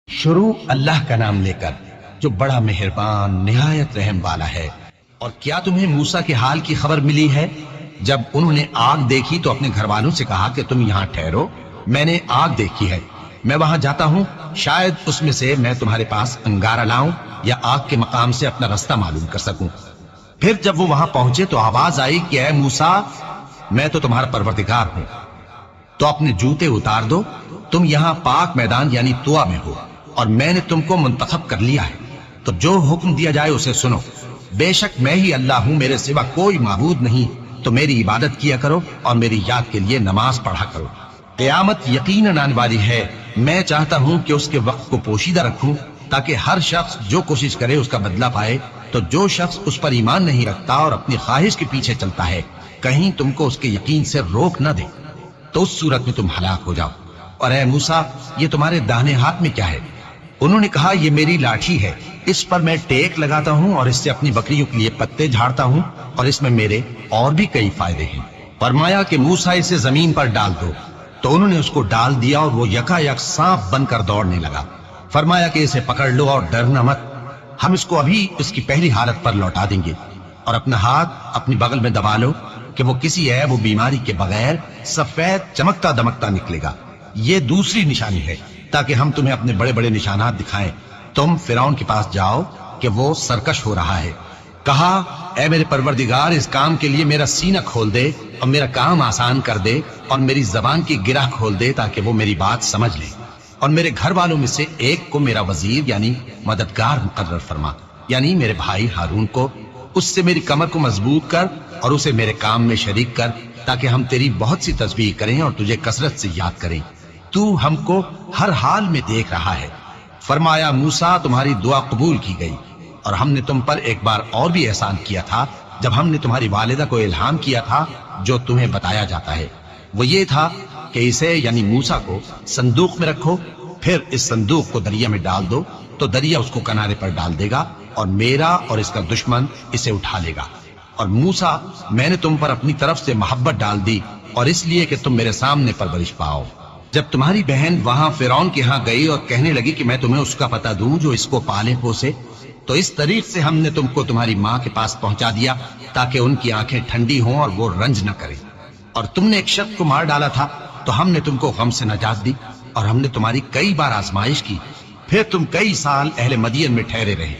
شروع اللہ کا نام لے کر جو بڑا مہربان نہایت رحم والا ہے۔ اور کیا تمہیں موسیٰ کے حال کی خبر ملی ہے؟ جب انہوں نے آگ دیکھی تو اپنے گھر والوں سے کہا کہ تم یہاں ٹھہرو، میں نے آگ دیکھی ہے، میں وہاں جاتا ہوں، شاید اس میں سے میں تمہارے پاس انگارہ لاؤں یا آگ کے مقام سے اپنا رستہ معلوم کر سکوں۔ پھر جب وہ وہاں پہنچے تو آواز آئی کہ اے موسیٰ، میں تو تمہارا پروردگار ہوں، تو اپنے جوتے اتار دو، تم یہاں پاک میدان یعنی طوا میں ہو، اور میں نے تم کو منتخب کر لیا ہے، تو جو حکم دیا جائے اسے سنو۔ بے شک میں ہی اللہ ہوں، میرے سوا کوئی معبود نہیں، تو میری عبادت کیا کرو اور میری یاد کے لیے نماز پڑھا کرو۔ قیامت یقیناً آنے والی ہے، میں چاہتا ہوں کہ اس کے وقت کو پوشیدہ رکھوں تاکہ ہر شخص جو کوشش کرے اس کا بدلہ پائے، تو جو شخص اس پر ایمان نہیں رکھتا اور اپنی خواہش کے پیچھے چلتا ہے کہیں تم کو اس کے یقین سے روک نہ دے، تو اس صورت میں تم ہلاک ہو جاؤ۔ اور اے موسیٰ، یہ تمہارے داہنے ہاتھ میں کیا ہے؟ انہوں نے کہا یہ میری لاٹھی ہے، اس پر میں ٹیک لگاتا ہوں اور اس سے اپنی بکریوں کے لیے پتے جھاڑتا ہوں، اور اس میں میرے اور بھی کئی فائدے ہیں۔ فرمایا کہ موسیٰ اسے زمین پر ڈال دو، تو انہوں نے اس کو ڈال دیا اور وہ یکا یک سانپ بن کر دوڑنے لگا۔ فرمایا کہ اسے پکڑ لو اور ڈرنا مت، ہم اس کو ابھی اس کی پہلی حالت پر لوٹا دیں گے، اور اپنا ہاتھ اپنی بغل میں دبا لو کہ وہ کسی عیب و بیماری کے بغیر سفید چمکتا دمکتا نکلے گا۔ یہ دوسری نشانی ہے تاکہ ہم تمہیں اپنے بڑے بڑے نشانات دکھائیں۔ تم فرعون کے پاس جاؤ کہ وہ سرکش ہو رہا ہے۔ کہا اے میرے پروردگار، اس کام کے لیے میرا سینہ کھول دے اور میرا کام آسان کر دے، اور میری زبان کی گرہ کھول دے تاکہ وہ میری بات سمجھ لے، اور میرے گھر والوں میں سے ایک کو میرا وزیر یعنی مددگار مقرر فرما، یعنی میرے بھائی ہارون کو، اس سے میری کمر کو مضبوط کر اور اسے میرے کام میں شریک کر، تاکہ ہم تیری بہت سی تسبیح کریں اور تجھے کثرت سے یاد کریں، تو ہم کو ہر حال میں دیکھ رہا ہے۔ فرمایا موسیٰ، تمہاری دعا قبول کی گئی، اور ہم نے تم پر ایک بار اور بھی احسان کیا تھا جب ہم نے تمہاری والدہ کو الہام کیا تھا جو تمہیں بتایا جاتا ہے، وہ یہ تھا کہ اسے یعنی موسیٰ کو صندوق میں رکھو، پھر اس صندوق کو دریا میں ڈال دو تو دریا اس کو کنارے پر ڈال دے گا، اور میرا اور اس کا دشمن اسے اٹھا لے گا۔ اور موسیٰ، میں نے تم پر اپنی طرف سے محبت ڈال دی، اور اس لیے کہ تم میرے سامنے پرورش پاؤ۔ جب تمہاری بہن وہاں فرعون کے ہاں گئی اور کہنے لگی کہ میں تمہیں اس کا پتہ دوں جو اس کو پالے پوسے، تو اس طریق سے ہم نے تم کو تمہاری ماں کے پاس پہنچا دیا تاکہ ان کی آنکھیں ٹھنڈی ہوں اور وہ رنج نہ کرے۔ اور تم نے ایک شخص کو مار ڈالا تھا تو ہم نے تم کو غم سے نجات دی، اور ہم نے تمہاری کئی بار آزمائش کی، پھر تم کئی سال اہل مدین میں ٹھہرے رہے۔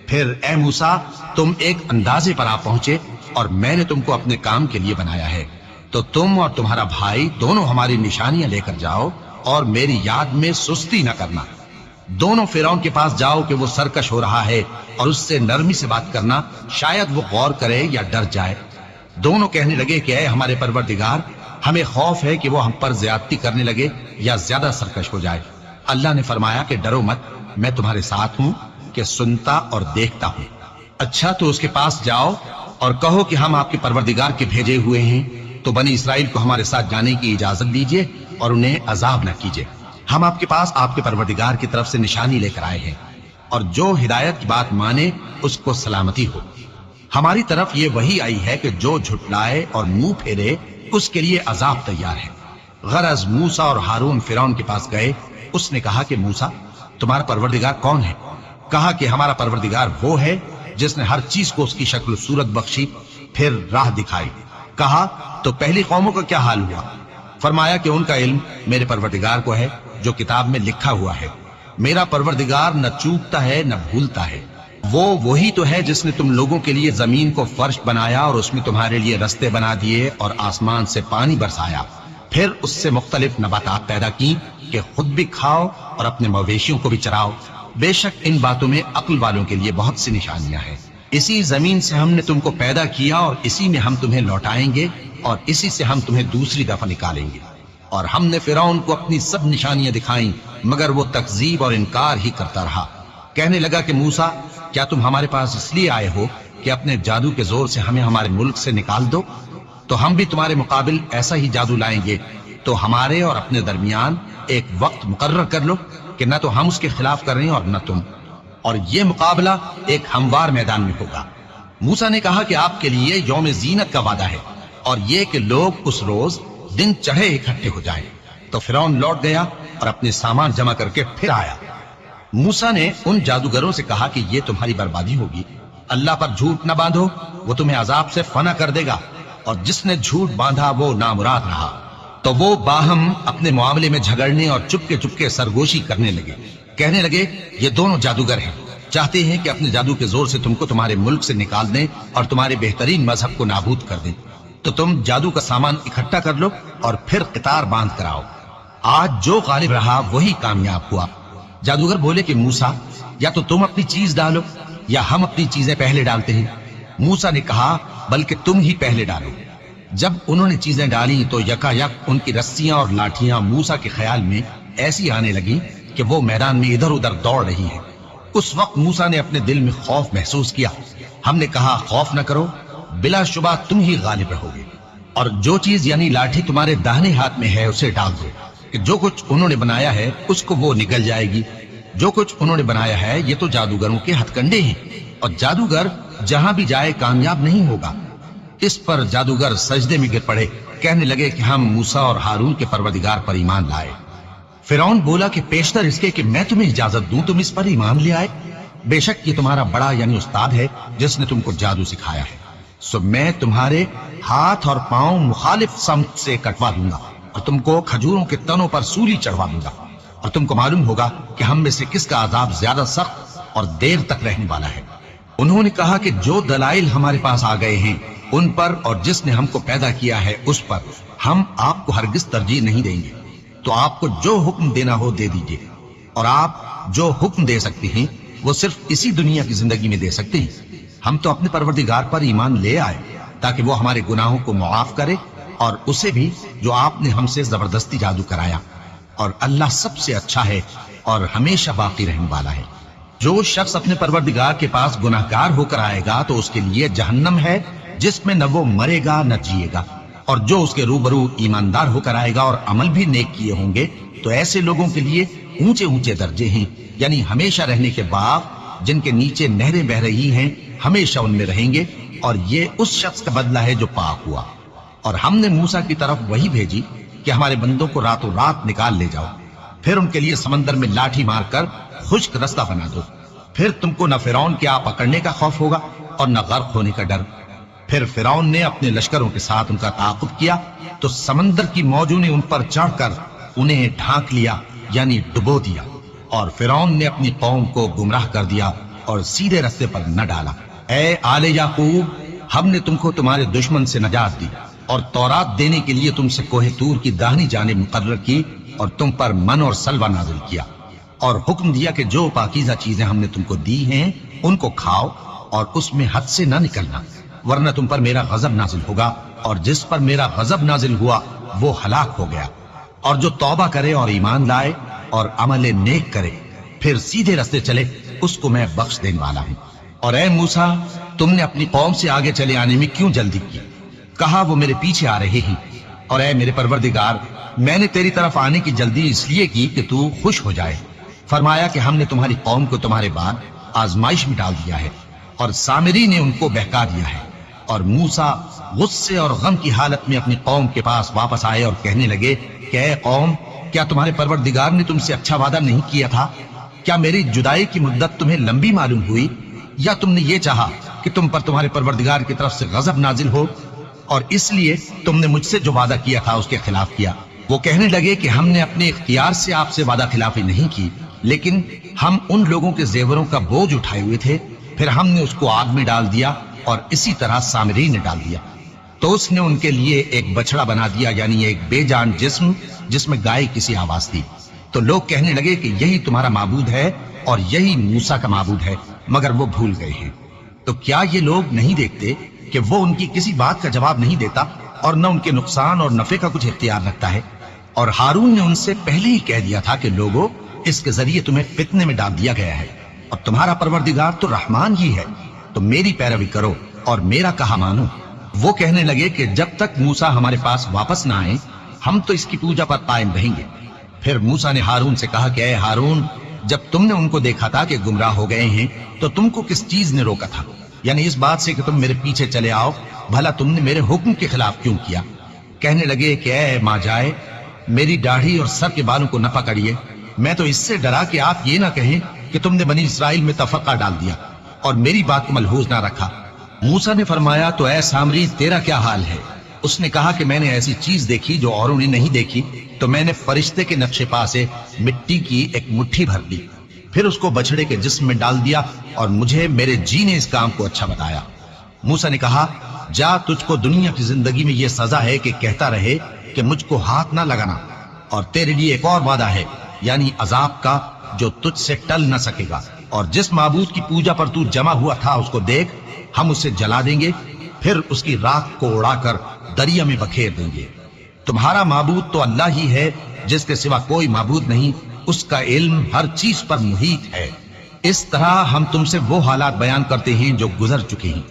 پھر اے موسیٰ، تم ایک اندازے پر آ پہنچے، اور میں نے تم کو اپنے کام کے لیے بنایا ہے، تو تم اور تمہارا بھائی دونوں ہماری نشانیاں لے کر جاؤ، اور میری یاد میں سستی نہ کرنا۔ دونوں فرعون کے پاس جاؤ کہ وہ سرکش ہو رہا ہے، اور اس سے نرمی سے بات کرنا، شاید وہ غور کرے یا ڈر جائے۔ دونوں کہنے لگے کہ اے ہمارے پروردگار، ہمیں خوف ہے کہ وہ ہم پر زیادتی کرنے لگے یا زیادہ سرکش ہو جائے۔ اللہ نے فرمایا کہ ڈرو مت، میں تمہارے ساتھ ہوں کہ سنتا اور دیکھتا ہوں۔ اچھا تو اس کے پاس جاؤ اور کہو کہ ہم آپ کے پروردگار کے بھیجے ہوئے ہیں، تو بنی اسرائیل کو ہمارے ساتھ جانے کی اجازت دیجیے اور انہیں عذاب نہ کیجیے۔ ہم آپ کے پاس آپ کے پروردگار کی طرف سے نشانی لے کر آئے ہیں، اور جو ہدایت کی بات مانے اس کو سلامتی ہو۔ ہماری طرف یہ وحی آئی ہے کہ جو جھٹلائے اور منہ پھیرے اس کے لیے عذاب تیار ہے۔ غرض موسیٰ اور ہارون فرعون کے پاس گئے، اس نے کہا کہ موسیٰ، تمہارا پروردگار کون ہے؟ کہا کہ ہمارا پروردگار وہ ہے جس نے ہر چیز کو اس کی شکل و صورت بخشی، پھر راہ دکھائی۔ کہا تو پہلی قوموں کا کیا حال ہوا؟ فرمایا کہ ان کا علم میرے پروردگار کو ہے جو کتاب میں لکھا ہوا ہے۔ میرا پروردگار نہ چوکتا ہے نہ بھولتا ہے، وہ وہی تو ہے جس نے تم لوگوں کے لیے زمین کو فرش بنایا اور اس میں تمہارے لیے رستے بنا دیے اور آسمان سے پانی برسایا، پھر اس سے مختلف نباتات پیدا کی کہ خود بھی کھاؤ اور اپنے مویشیوں کو بھی چراؤ۔ بے شک ان باتوں میں عقل والوں کے لیے بہت سی نشانیاں ہیں۔ اسی زمین سے ہم نے تم کو پیدا کیا اور اسی میں ہم تمہیں لوٹائیں گے اور اسی سے ہم تمہیں دوسری دفعہ نکالیں گے۔ اور ہم نے فرعون کو اپنی سب نشانیاں دکھائیں مگر وہ تکذیب اور انکار ہی کرتا رہا۔ کہنے لگا کہ موسیٰ، کیا تم ہمارے پاس اس لیے آئے ہو کہ اپنے جادو کے زور سے ہمیں ہمارے ملک سے نکال دو؟ تو ہم بھی تمہارے مقابل ایسا ہی جادو لائیں گے، تو ہمارے اور اپنے درمیان ایک وقت مقرر کر لو کہ نہ تو ہم اس کے خلاف کریں اور نہ تم، اور یہ مقابلہ ایک ہموار میدان میں ہوگا۔ موسیٰ نے کہا کہ آپ کے لیے یوم زینت کا وعدہ ہے، اور یہ کہ لوگ اس روز دن چڑھے اکٹھے ہو جائیں۔ تو فرعون لوٹ گیا اور اپنے سامان جمع کر کے پھر آیا۔ موسیٰ نے ان جادوگروں سے کہا کہ یہ تمہاری بربادی ہوگی، اللہ پر جھوٹ نہ باندھو، وہ تمہیں عذاب سے فنا کر دے گا، اور جس نے جھوٹ باندھا وہ نامراد رہا۔ تو وہ باہم اپنے معاملے میں جھگڑنے اور چپکے چپکے سرگوشی کرنے لگے، کہنے لگے یہ دونوں جادوگر ہیں، چاہتے ہیں کہ اپنے جادو کے زور سے تم کو تمہارے ملک سے نکال دیں اور تمہارے بہترین مذہب کو نابود کر دیں، تو تم جادو کا سامان اکٹھا کر لو اور پھر قطار باندھ کر آؤ۔ آج جو غالب رہا وہی کامیاب ہوا۔ جادوگر بولے کہ موسیٰ، یا تو تم اپنی چیز ڈالو یا ہم اپنی چیزیں پہلے ڈالتے ہیں۔ موسیٰ نے کہا بلکہ تم ہی پہلے ڈالو۔ جب انہوں نے چیزیں ڈالی تو یکا یک ان کی رسیاں اور لاٹھیاں موسیٰ کے خیال میں ایسی آنے لگی کہ وہ میدان میں ادھر ادھر دوڑ رہی ہیں۔ اس وقت موسیٰ نے اپنے دل میں خوف محسوس کیا۔ ہم نے کہا خوف نہ کرو، بلا شبہ تم ہی غالب رہو گے، اور جو چیز یعنی لاٹھی تمہارے داہنے ہاتھ میں ہے اسے ڈال دو، کہ جو کچھ انہوں نے بنایا ہے اس کو وہ نگل جائے گی۔ جو کچھ انہوں نے بنایا ہے یہ تو جادوگروں کے ہتھ کنڈے ہیں، اور جادوگر جہاں بھی جائے کامیاب نہیں ہوگا۔ اس پر جادوگر سجدے میں گر پڑے، کہنے لگے کہ ہم موسیٰ اور ہارون کے پروردگار پر ایمان لائے۔ فرعون بولا کہ پیشتر اس کے کہ میں تمہیں اجازت دوں تم اس پر ایمان لے آئے، بے شک یہ تمہارا بڑا یعنی استاد ہے جس نے تم کو جادو سکھایا ہے، سو میں تمہارے ہاتھ اور پاؤں مخالف سمت سے کٹوا دوں گا اور تم کو کھجوروں کے تنوں پر سولی چڑھوا دوں گا، اور تم کو معلوم ہوگا کہ ہم میں سے کس کا عذاب زیادہ سخت اور دیر تک رہنے والا ہے۔ انہوں نے کہا کہ جو دلائل ہمارے پاس آ گئے ہیں ان پر اور جس نے ہم کو پیدا کیا ہے اس پر ہم آپ کو ہرگز ترجیح نہیں دیں گے، تو آپ کو جو حکم دینا ہو دے دیجیے، اور آپ جو حکم دے سکتے ہیں وہ صرف اسی دنیا کی زندگی میں دے سکتے ہیں۔ ہم تو اپنے پروردگار پر ایمان لے آئے تاکہ وہ ہمارے گناہوں کو معاف کرے، اور اسے بھی جو آپ نے ہم سے زبردستی جادو کرایا، اور اللہ سب سے اچھا ہے اور ہمیشہ باقی رہنے والا ہے۔ جو شخص اپنے پروردگار کے پاس گناہگار ہو کر آئے گا تو اس کے لیے جہنم ہے جس میں نہ وہ مرے گا نہ جیے گا، اور جو اس کے روبرو ایماندار ہو کر آئے گا اور عمل بھی نیک کیے ہوں گے تو ایسے لوگوں کے لیے اونچے اونچے درجے ہیں، یعنی ہمیشہ رہنے کے باغ جن کے نیچے نہریں بہ رہی ہیں، ہمیشہ ان میں رہیں گے، اور یہ اس شخص کا بدلہ ہے جو پاک ہوا۔ اور ہم نے موسیٰ کی طرف وہی بھیجی کہ ہمارے بندوں کو راتوں رات نکال لے جاؤ، پھر ان کے لیے سمندر میں لاٹھی مار کر خشک رستہ بنا دو، پھر تم کو نہ فرعون کے آ پکڑنے کا خوف ہوگا اور نہ غرق ہونے کا ڈر۔ پھر فرعون نے اپنے لشکروں کے ساتھ ان کا تعاقب کیا تو سمندر کی موجوں نے ان پر چڑھ کر انہیں ڈھانک لیا یعنی ڈبو دیا، اور فرعون نے اپنی قوم کو گمراہ کر دیا اور سیدھے رستے پر نہ ڈالا۔ اے آل یعقوب، ہم نے تم کو تمہارے دشمن سے نجات دی اور تورات دینے کے لیے تم سے کوہ طور کی داہنی جانب مقرر کی، اور تم پر من اور سلوہ نازل کیا، اور حکم دیا کہ جو پاکیزہ چیزیں ہم نے تم کو دی ہیں ان کو کھاؤ اور اس میں حد سے نہ نکلنا، ورنہ تم پر میرا غضب نازل ہوگا، اور جس پر میرا غضب نازل ہوا وہ ہلاک ہو گیا۔ اور جو توبہ کرے اور ایمان لائے اور عمل نیک کرے پھر سیدھے رستے چلے اس کو میں بخش دینے والا ہوں۔ اور اے موسیٰ، تم نے اپنی قوم سے آگے چلے آنے میں کیوں جلدی کی؟ کہا وہ میرے پیچھے آ رہے ہیں۔ اور اے میرے پروردگار، میں نے تیری طرف آنے کی جلدی اس لیے کی کہ تو خوش ہو جائے۔ فرمایا کہ ہم نے تمہاری قوم کو تمہارے بعد آزمائش میں ڈال دیا ہے، اور سامری نے ان کو بہکا دیا ہے۔ اور موسیٰ غصے اور غم کی حالت میں اپنی قوم کے پاس واپس آئے اور کہنے لگے کہ اے قوم، کیا تمہارے پروردگار نے تم سے اچھا وعدہ نہیں کیا تھا؟ کیا میری جدائی کی مدت تمہیں لمبی معلوم ہوئی، یا تم نے یہ چاہا کہ تم پر تمہارے پروردگار کی طرف سے غضب نازل ہو، اور اس لیے تم نے مجھ سے جو وعدہ کیا تھا اس کے خلاف کیا؟ وہ کہنے لگے کہ ہم نے اپنے اختیار سے آپ سے وعدہ خلافی نہیں کی، لیکن ہم ان لوگوں کے زیوروں کا بوجھ اٹھائے ہوئے تھے، پھر ہم نے اس کو آگ میں ڈال دیا، اور اسی طرح سامری نے ڈال دیا۔ تو اس نے ان کے لیے ایک بچڑا بنا دیا، یعنی ایک بے جان جسم جس میں گائے کسی آواز تھی۔ تو لوگ کہنے لگے کہ یہی تمہارا معبود ہے اور یہی موسیٰ کا معبود ہے، مگر وہ بھول گئے ہیں۔ تو کیا یہ لوگ نہیں دیکھتے کہ وہ ان کی کسی بات کا جواب نہیں دیتا اور نہ ان کے نقصان اور نفع کا کچھ اختیار رکھتا ہے؟ اور ہارون نے ان سے پہلے ہی کہہ دیا تھا کہ لوگوں، اس کے ذریعے تمہیں فتنے میں ڈال دیا گیا ہے، اور تمہارا پروردگار تو رحمان ہی ہے، تو میری پیروی کرو اور میرا کہا مانو۔ وہ کہنے لگے کہ جب تک موسیٰ ہمارے پاس واپس نہ آئے ہم تو اس کی پوجا پر قائم رہیں گے۔ پھر موسیٰ نے ہارون سے کہا کہ اے ہارون، جب تم نے ان کو دیکھا تھا کہ گمراہ ہو گئے ہیں تو تم کو کس چیز نے روکا تھا؟ یعنی اس بات سے کہ تم میرے پیچھے چلے آؤ، بھلا تم نے میرے حکم کے خلاف کیوں کیا؟ کہنے لگے کہ اے ماں جائے، میری داڑھی اور سر کے بالوں کو نہ پکڑیے، میں تو اس سے ڈرا کہ آپ یہ نہ کہیں کہ تم نے بنی اسرائیل میں تفرقہ ڈال دیا اور میری بات کو ملحوظ نہ رکھا۔ موسیٰ نے فرمایا تو اے سامری تیرا کیا حال ہے؟ اس نے کہا کہ میں نے ایسی چیز دیکھی جو اوروں نے نہیں دیکھی، تو میں نے فرشتے کے نقش پا سے مٹی کی ایک مٹھی بھر لی، پھر اس کو بچڑے کے جسم میں ڈال دیا اور مجھے میرے جی نے اس کام کو اچھا بتایا۔ موسیٰ نے کہا جا، تجھ کو دنیا کی زندگی میں یہ سزا ہے کہ کہتا رہے کہ مجھ کو ہاتھ نہ لگانا، اور تیرے لیے ایک اور وعدہ ہے، یعنی عذاب کا جو تجھ سے ٹل نہ سکے گا، اور جس معبود کی پوجا پر تو جمع ہوا تھا اس کو دیکھ، ہم اسے جلا دیں گے، پھر اس کی راکھ کو اڑا کر دریا میں بکھیر دیں گے۔ تمہارا معبود تو اللہ ہی ہے، جس کے سوا کوئی معبود نہیں، اس کا علم ہر چیز پر محیط ہے۔ اس طرح ہم تم سے وہ حالات بیان کرتے ہیں جو گزر چکے ہیں،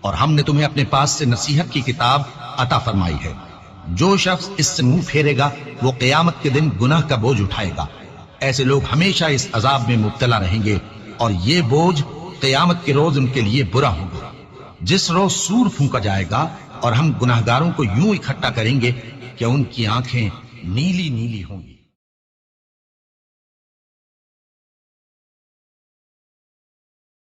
اور ہم نے تمہیں اپنے پاس سے نصیحت کی کتاب عطا فرمائی ہے۔ جو شخص اس سے منہ پھیرے گا وہ قیامت کے دن گناہ کا بوجھ اٹھائے گا۔ ایسے لوگ ہمیشہ اس عذاب میں مبتلا رہیں گے، اور یہ بوجھ قیامت کے روز ان کے لیے برا ہوگا۔ جس روز سور پھونکا جائے گا اور ہم گناہگاروں کو یوں اکٹھا کریں گے کہ ان کی آنکھیں نیلی نیلی ہوں گی۔